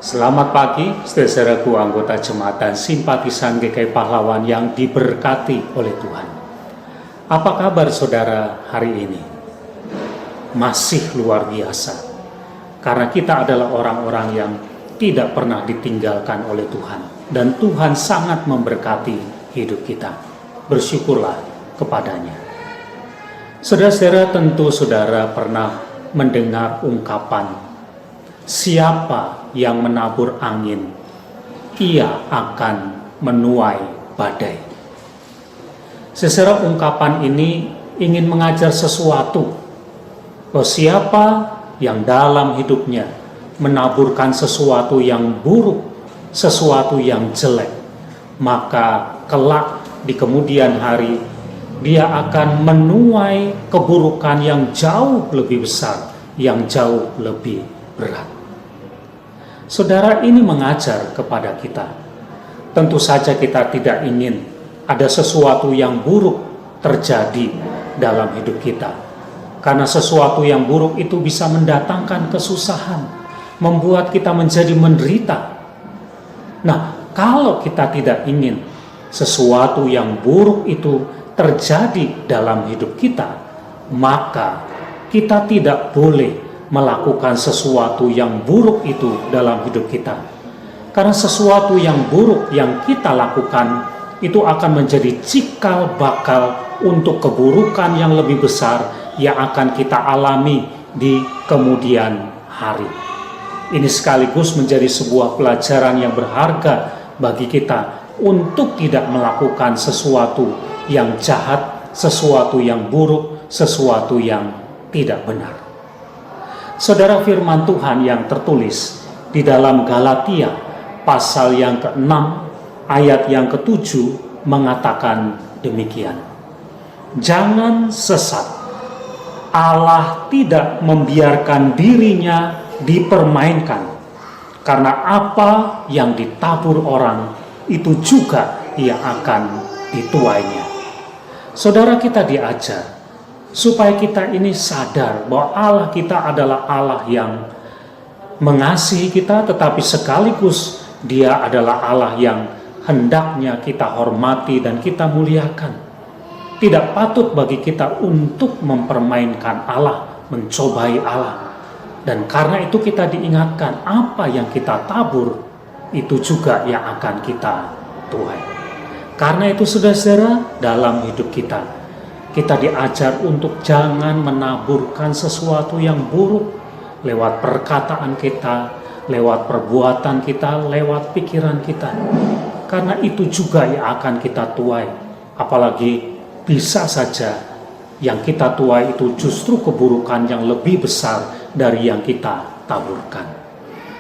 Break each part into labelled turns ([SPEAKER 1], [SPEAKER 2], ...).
[SPEAKER 1] Selamat pagi, saudaraku anggota jemaat dan simpatisan GKI Pahlawan yang diberkati oleh Tuhan. Apa kabar saudara hari ini? Masih luar biasa, karena kita adalah orang-orang yang tidak pernah ditinggalkan oleh Tuhan, dan Tuhan sangat memberkati hidup kita. Bersyukurlah kepadanya. Saudara-saudara, tentu saudara pernah mendengar ungkapan, siapa yang menabur angin, ia akan menuai badai. Secara ungkapan ini ingin mengajar sesuatu, bahwa siapa yang dalam hidupnya menaburkan sesuatu yang buruk, sesuatu yang jelek, maka kelak di kemudian hari dia akan menuai keburukan yang jauh lebih besar, yang jauh lebih berat. Saudara, ini mengajar kepada kita. Tentu saja kita tidak ingin ada sesuatu yang buruk terjadi dalam hidup kita. Karena sesuatu yang buruk itu bisa mendatangkan kesusahan, membuat kita menjadi menderita. Nah, kalau kita tidak ingin sesuatu yang buruk itu terjadi dalam hidup kita, maka kita tidak boleh melakukan sesuatu yang buruk itu dalam hidup kita. Karena sesuatu yang buruk yang kita lakukan itu akan menjadi cikal bakal untuk keburukan yang lebih besar yang akan kita alami di kemudian hari. Ini sekaligus menjadi sebuah pelajaran yang berharga bagi kita untuk tidak melakukan sesuatu yang jahat, sesuatu yang buruk, sesuatu yang tidak benar. Saudara, firman Tuhan yang tertulis di dalam Galatia pasal yang ke-6 ayat yang ke-7 mengatakan demikian. Jangan sesat. Allah tidak membiarkan dirinya dipermainkan, karena apa yang ditabur orang itu juga ia akan dituainya. Saudara, kita diajar supaya kita ini sadar bahwa Allah kita adalah Allah yang mengasihi kita, tetapi sekaligus Dia adalah Allah yang hendaknya kita hormati dan kita muliakan. Tidak patut bagi kita untuk mempermainkan Allah, mencobai Allah. Dan karena itu kita diingatkan, apa yang kita tabur itu juga yang akan kita tuai. Karena itu saudara-saudara, dalam hidup kita diajar untuk jangan menaburkan sesuatu yang buruk lewat perkataan kita, lewat perbuatan kita, lewat pikiran kita. Karena itu juga yang akan kita tuai. Apalagi bisa saja yang kita tuai itu justru keburukan yang lebih besar dari yang kita taburkan.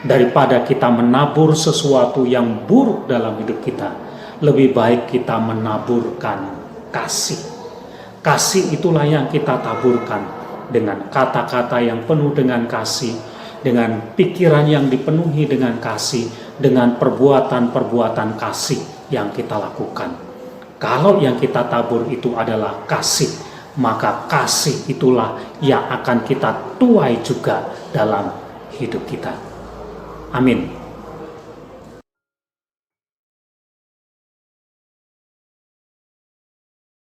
[SPEAKER 1] Daripada kita menabur sesuatu yang buruk dalam hidup kita, lebih baik kita menaburkan kasih. Kasih itulah yang kita taburkan dengan kata-kata yang penuh dengan kasih, dengan pikiran yang dipenuhi dengan kasih, dengan perbuatan-perbuatan kasih yang kita lakukan. Kalau yang kita tabur itu adalah kasih, maka kasih itulah yang akan kita tuai juga dalam hidup kita. Amin.